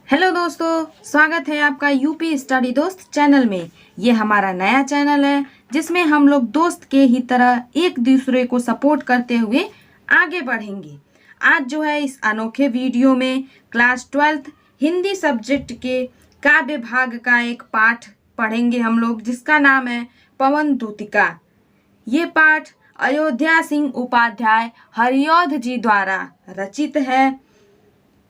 Hello दोस्तों, स्वागत है आपका यूपी स्टडी दोस्त चैनल में। ये हमारा नया चैनल है जिसमें हम लोग दोस्त के ही तरह एक दूसरे को सपोर्ट करते हुए आगे बढ़ेंगे। आज जो है इस अनोखे वीडियो में क्लास 12th हिंदी सब्जेक्ट के काव्य भाग का एक पाठ पढ़ेंगे हम लोग, जिसका नाम है पवन दूतिका। ये पाठ अयोध्या सिंह उपाध्याय हरिऔध जी द्वारा रचित है,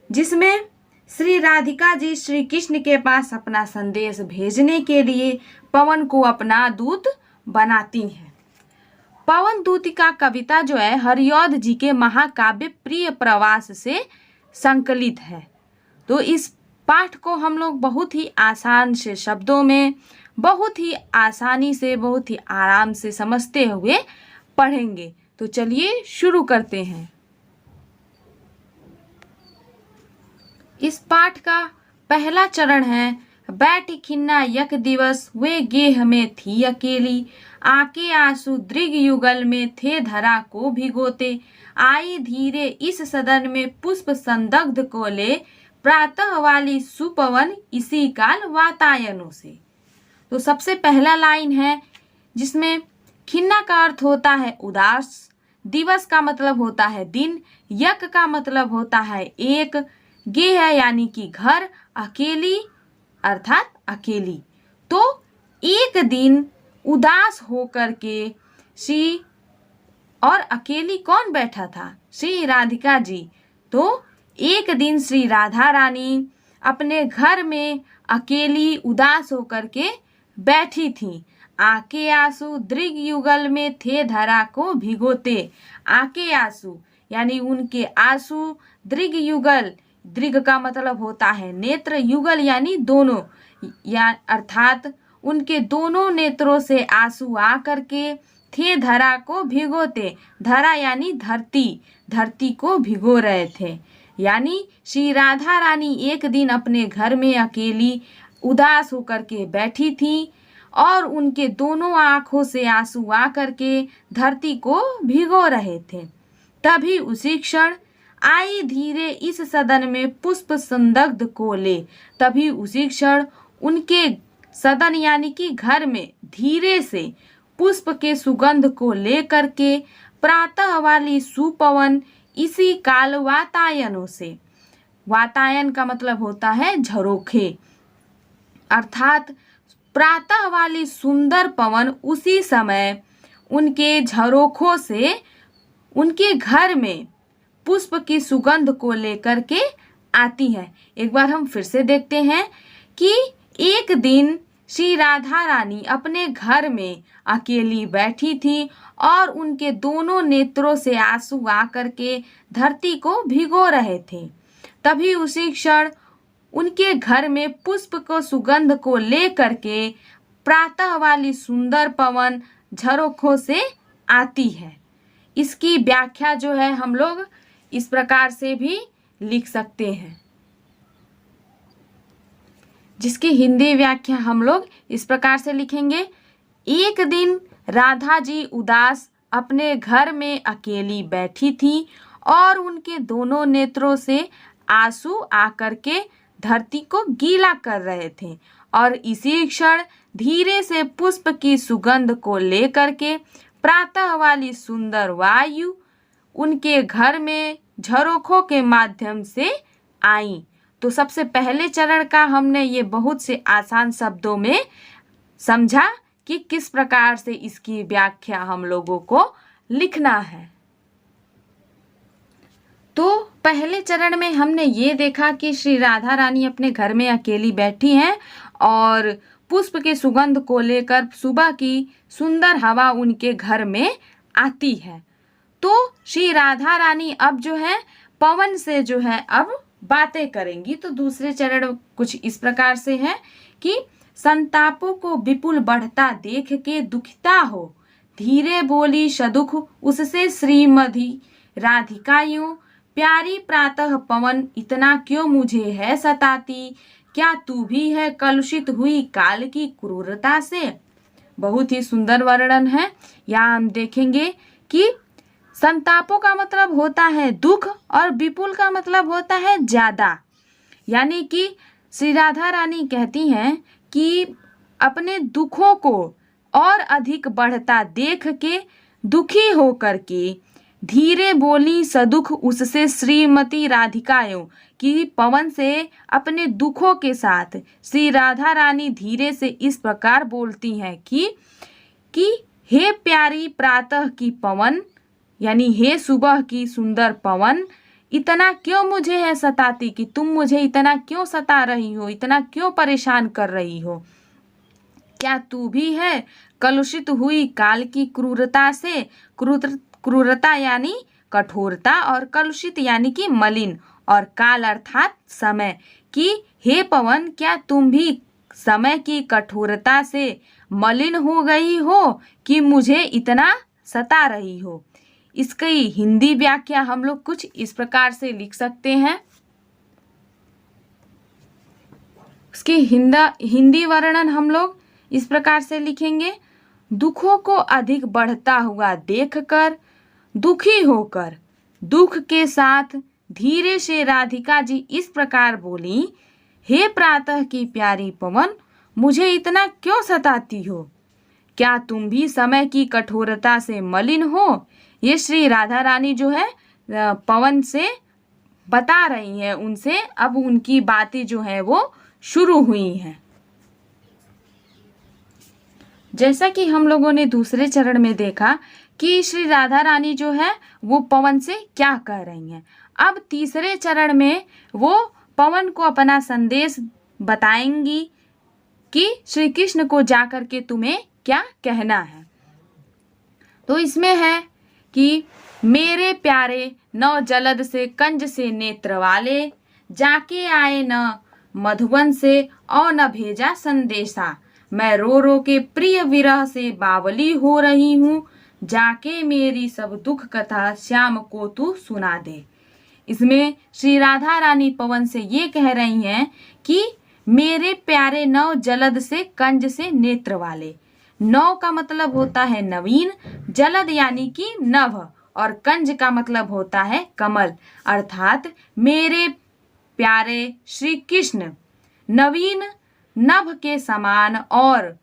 जिसमें श्री राधिका जी श्री कृष्ण के पास अपना संदेश भेजने के लिए पवन को अपना दूत बनाती हैं। पवन दूतिका कविता जो है हरिऔध जी के महाकाव्य प्रिय प्रवास से संकलित है। तो इस पाठ को हम लोग बहुत ही आसान से शब्दों में, बहुत ही आसानी से, बहुत ही आराम से समझते हुए पढ़ेंगे। तो चलिए शुरू करते हैं। इस पाठ का पहला चरण है, बैठी खिन्ना यक दिवस वे गेह में थी अकेली, आके आंसू दृग युगल में थे धरा को भिगोते, आई धीरे इस सदन में पुष्प संदग्ध को ले, प्रातः वाली सुपवन इसी काल वातायनों से। तो सबसे पहला लाइन है जिसमें खिन्ना का अर्थ होता है उदास, दिवस का मतलब होता है दिन, यक का मतलब होता है एक, गे है यानी कि घर, अकेली अर्थात अकेली। तो एक दिन उदास होकर के श्री, और अकेली कौन बैठा था? श्री राधिका जी। तो एक दिन श्री राधा रानी अपने घर में अकेली उदास होकर के बैठी थी। आके आंसू दृग युगल में थे धरा को भिगोते। आके आंसू यानी उनके आंसू, दृग युगल, दृग का मतलब होता है नेत्र, युगल यानी दोनों, या अर्थात उनके दोनों नेत्रों से आंसू आ करके थे धरा को भिगोते। धरा यानी धरती, धरती को भिगो रहे थे। यानी श्री राधा रानी एक दिन अपने घर में अकेली उदास होकर के बैठी थी और उनके दोनों आंखों से आंसू आ करके धरती को भिगो रहे थे। तभी उसी क्षण आई धीरे इस सदन में पुष्प संदग्ध को ले। तभी उसी क्षण उनके सदन यानी कि घर में धीरे से पुष्प के सुगंध को लेकर के प्रातः वाली सुपवन इसी काल वातायनों से। वातायन का मतलब होता है झरोखे, अर्थात प्रातः वाली सुंदर पवन उसी समय उनके झरोखों से उनके घर में पुष्प की सुगंध को लेकर के आती है। एक बार हम फिर से देखते हैं कि एक दिन श्री राधा रानी अपने घर में अकेली बैठी थी और उनके दोनों नेत्रों से आंसू आकर के धरती को भिगो रहे थे। तभी उसी क्षण उनके घर में पुष्प को सुगंध को लेकर के प्रातः वाली सुंदर पवन झरोखों से आती है। इसकी व्याख्या जो है हम लोग इस प्रकार से भी लिख सकते हैं, जिसकी हिंदी व्याख्या हम लोग इस प्रकार से लिखेंगे। एक दिन राधा जी उदास अपने घर में अकेली बैठी थी और उनके दोनों नेत्रों से आंसू आकर के धरती को गीला कर रहे थे और इसी क्षण धीरे से पुष्प की सुगंध को लेकर के प्रातः वाली सुंदर वायु उनके घर में झरोखों के माध्यम से आई। तो सबसे पहले चरण का हमने ये बहुत से आसान शब्दों में समझा कि किस प्रकार से इसकी व्याख्या हम लोगों को लिखना है। तो पहले चरण में हमने ये देखा कि श्री राधा रानी अपने घर में अकेली बैठी हैं और पुष्प के सुगंध को लेकर सुबह की सुंदर हवा उनके घर में आती है। तो श्री राधा रानी अब जो है पवन से जो है अब बातें करेंगी। तो दूसरे चरण कुछ इस प्रकार से है कि संतापों को विपुल बढ़ता देख के दुखिता हो, धीरे बोली सदुख उससे श्रीमती राधिका यूं, प्यारी प्रातः पवन इतना क्यों मुझे है सताती, क्या तू भी है कलुषित हुई काल की क्रूरता से। बहुत ही सुंदर वर्णन है। यहाँ हम देखेंगे कि संतापों का मतलब होता है दुख और विपुल का मतलब होता है ज्यादा। यानी कि श्री राधा रानी कहती हैं कि अपने दुखों को और अधिक बढ़ता देख के दुखी होकर के धीरे बोली सदुख उससे श्रीमती राधिकाओं कि पवन से अपने दुखों के साथ श्री राधा रानी धीरे से इस प्रकार बोलती हैं कि हे प्यारी प्रातः की पवन, यानी हे सुबह की सुंदर पवन, इतना क्यों मुझे है सताती, कि तुम मुझे इतना क्यों सता रही हो, इतना क्यों परेशान कर रही हो। क्या तू भी है कलुषित हुई काल की क्रूरता से, क्रूरता यानी कठोरता और कलुषित यानी कि मलिन और काल अर्थात समय, कि हे पवन क्या तुम भी समय की कठोरता से मलिन हो गई हो कि मुझे इतना सता रही हो। इसकी हिंदी व्याख्या हम लोग कुछ इस प्रकार से लिख सकते हैं। उसकी हिंदी वर्णन हम लोग इस प्रकार से लिखेंगे, दुखों को अधिक बढ़ता हुआ देखकर दुखी होकर दुख के साथ धीरे से राधिका जी इस प्रकार बोली, हे प्रातः की प्यारी पवन, मुझे इतना क्यों सताती हो, क्या तुम भी समय की कठोरता से मलिन हो। ये श्री राधा रानी जो है पवन से बता रही हैं, उनसे अब उनकी बातें जो है वो शुरू हुई हैं। जैसा कि हम लोगों ने दूसरे चरण में देखा कि श्री राधा रानी जो है वो पवन से क्या कह रही हैं, अब तीसरे चरण में वो पवन को अपना संदेश बताएंगी कि श्री कृष्ण को जाकर के तुम्हें क्या कहना है। तो इसमें है कि मेरे प्यारे नौ जलद से कंज से नेत्र वाले, जाके आए न मधुबन से और न भेजा संदेशा, मैं रो रो के प्रिय विरह से बावली हो रही हूँ, जाके मेरी सब दुख कथा श्याम को तू सुना दे। इसमें श्री राधा रानी पवन से ये कह रही हैं कि मेरे प्यारे नव जलद से कंज से नेत्र वाले, नव का मतलब होता है नवीन, जलद यानी कि नभ, और कंज का मतलब होता है कमल, अर्थात मेरे प्यारे श्री कृष्ण नवीन नभ के समान और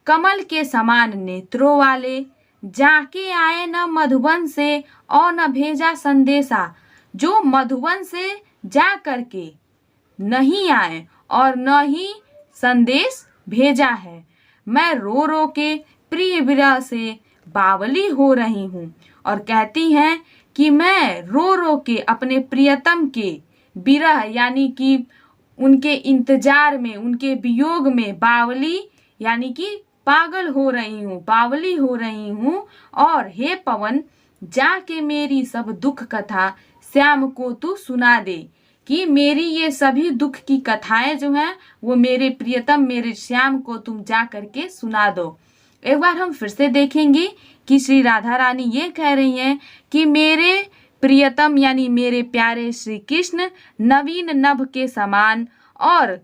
कमल के समान नेत्रों वाले, जाके आए न मधुबन से और न भेजा संदेशा, जो मधुबन से जा करके नहीं आए और न ही संदेश भेजा है, मैं रो रो के प्रिय विरह से बावली हो रही हूँ। और कहती हैं कि मैं रो रो के अपने प्रियतम के विरह यानी कि उनके इंतजार में, उनके वियोग में बावली यानी कि पागल हो रही हूँ, बावली हो रही हूँ। और हे पवन, जाके मेरी सब दुख कथा श्याम को तू सुना दे, कि मेरी ये सभी दुख की कथाएं जो हैं वो मेरे प्रियतम मेरे श्याम को तुम जा करके सुना दो। एक बार हम फिर से देखेंगे कि श्री राधा रानी ये कह रही हैं कि मेरे प्रियतम यानी मेरे प्यारे श्री कृष्ण नवीन नभ के समान और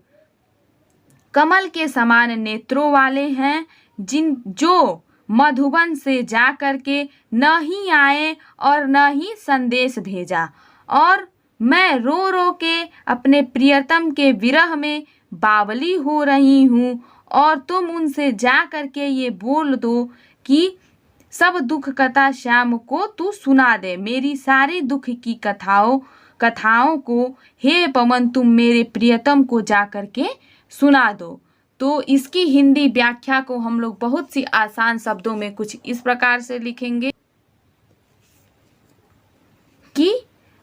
कमल के समान नेत्रों वाले हैं, जो मधुबन से जा करके न ही आए और न ही संदेश भेजा, और मैं रो रो के अपने प्रियतम के विरह में बावली हो रही हूँ, और तुम उनसे जा करके ये बोल दो कि सब दुख कथा श्याम को तू सुना दे, मेरी सारी दुख की कथाओं को हे पवन तुम मेरे प्रियतम को जा करके सुना दो। तो इसकी हिंदी व्याख्या को हम लोग बहुत सी आसान शब्दों में कुछ इस प्रकार से लिखेंगे कि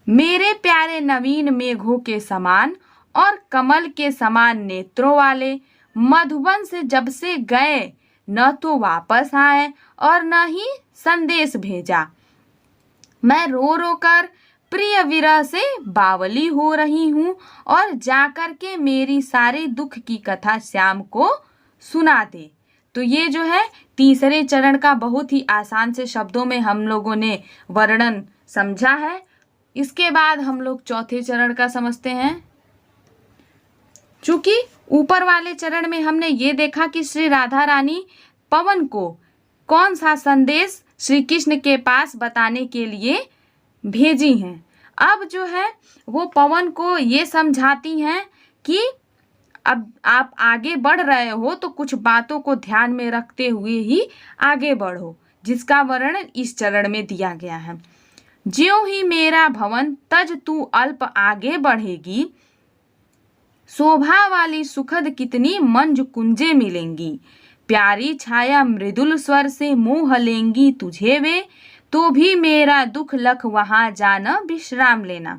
मेरे प्यारे नवीन मेघों के समान और कमल के समान नेत्रों वाले, मधुबन से जब से गए न तो वापस आए और न ही संदेश भेजा, मैं रो रो कर प्रिय विरह से बावली हो रही हूँ, और जाकर के मेरी सारी दुख की कथा श्याम को सुना दे। तो ये जो है तीसरे चरण का बहुत ही आसान से शब्दों में हम लोगों ने वर्णन समझा है। इसके बाद हम लोग चौथे चरण का समझते हैं। चूंकि ऊपर वाले चरण में हमने ये देखा कि श्री राधा रानी पवन को कौन सा संदेश श्री कृष्ण के पास बताने के लिए भेजी हैं, अब जो है वो पवन को ये समझाती हैं कि अब आप आगे बढ़ रहे हो तो कुछ बातों को ध्यान में रखते हुए ही आगे बढ़ो, जिसका वर्णन इस चरण में दिया गया है। ज्यों ही मेरा भवन तज तू अल्प आगे बढ़ेगी, शोभा वाली सुखद कितनी मंजु कुंजे मिलेंगी, प्यारी छाया मृदुल स्वर से मोह लेंगी तुझे वे, तो भी मेरा दुख लख वहां जाना विश्राम लेना।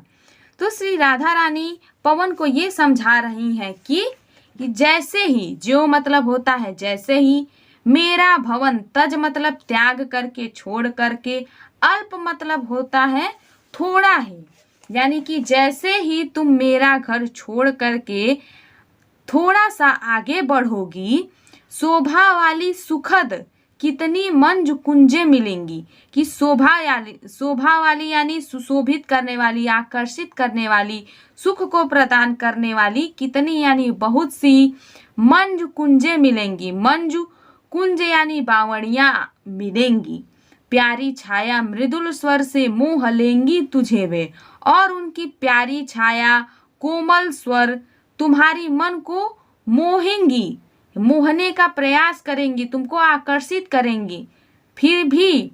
तो श्री राधा रानी पवन को ये समझा रही हैं कि जैसे ही, जो मतलब होता है जैसे ही, मेरा भवन, तज मतलब त्याग करके, छोड़ करके, अल्प मतलब होता है थोड़ा ही, यानी कि जैसे ही तुम मेरा घर छोड़ करके थोड़ा सा आगे बढ़ोगी, शोभा वाली सुखद कितनी मंजु कुंजे मिलेंगी, कि शोभा वाली यानी सुशोभित करने वाली, आकर्षित करने वाली, सुख को प्रदान करने वाली कितनी यानी बहुत सी मंजु कुंजे मिलेंगी। मंजु कुंज यानी बावड़ियां मिलेंगी। प्यारी छाया मृदुल स्वर से मोह लेंगी तुझे वे, और उनकी प्यारी छाया, कोमल स्वर तुम्हारी मन को मोहेंगी, मोहने का प्रयास करेंगी, तुमको आकर्षित करेंगी। फिर भी,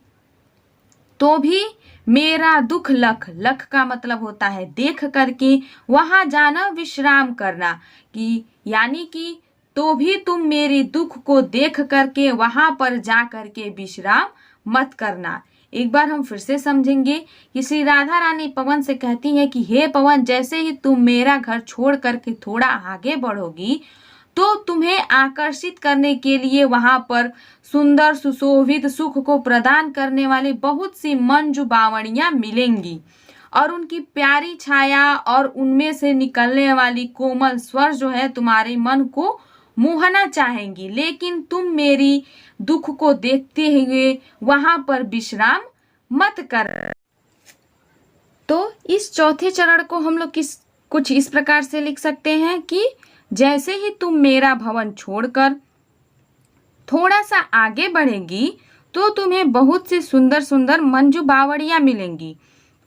तो भी मेरा दुख लख, लख का मतलब होता है देख करके, वहां जाना विश्राम करना, कि यानी कि तो भी तुम मेरे दुख को देख करके वहां पर जा करके विश्राम मत करना। एक बार हम फिर से समझेंगे कि श्री राधा रानी पवन से कहती है कि हे पवन, जैसे ही तुम मेरा घर छोड़ करके थोड़ा आगे बढ़ोगी, तो तुम्हें आकर्षित करने के लिए वहां पर सुंदर सुशोभित सुख को प्रदान करने वाली बहुत सी मंजू बावड़ियां मिलेंगी, और उनकी प्यारी छाया और उनमें से निकलने वाली कोमल स्वर जो है तुम्हारे मन को मोहना चाहेंगी, लेकिन तुम मेरी दुख को देखते हुए वहां पर विश्राम मत कर। तो इस चौथे चरण को हम लोग कुछ इस प्रकार से लिख सकते हैं कि जैसे ही तुम मेरा भवन छोड़कर थोड़ा सा आगे बढ़ेगी, तो तुम्हें बहुत सी सुंदर सुंदर मंजू बावड़ियां मिलेंगी,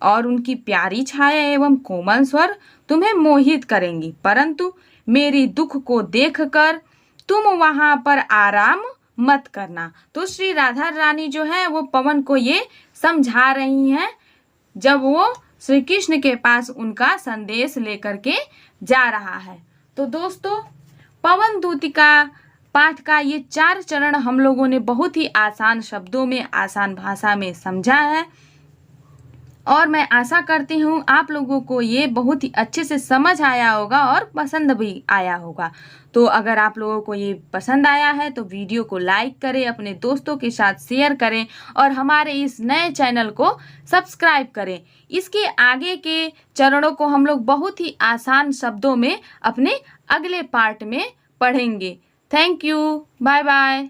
और उनकी प्यारी छाया एवं कोमल स्वर तुम्हें मोहित करेंगी, परंतु मेरी दुख को देखकर तुम वहां पर आराम मत करना। तो श्री राधा रानी जो है वो पवन को ये समझा रही हैं, जब वो श्री कृष्ण के पास उनका संदेश लेकर के जा रहा है। तो दोस्तों, पवन दूतिका पाठ का ये 4 चरण हम लोगों ने बहुत ही आसान शब्दों में, आसान भाषा में समझा है, और मैं आशा करती हूँ आप लोगों को ये बहुत ही अच्छे से समझ आया होगा और पसंद भी आया होगा। तो अगर आप लोगों को ये पसंद आया है तो वीडियो को लाइक करें, अपने दोस्तों के साथ शेयर करें, और हमारे इस नए चैनल को सब्सक्राइब करें। इसके आगे के चरणों को हम लोग बहुत ही आसान शब्दों में अपने अगले पार्ट में पढ़ेंगे। Thank you, bye bye.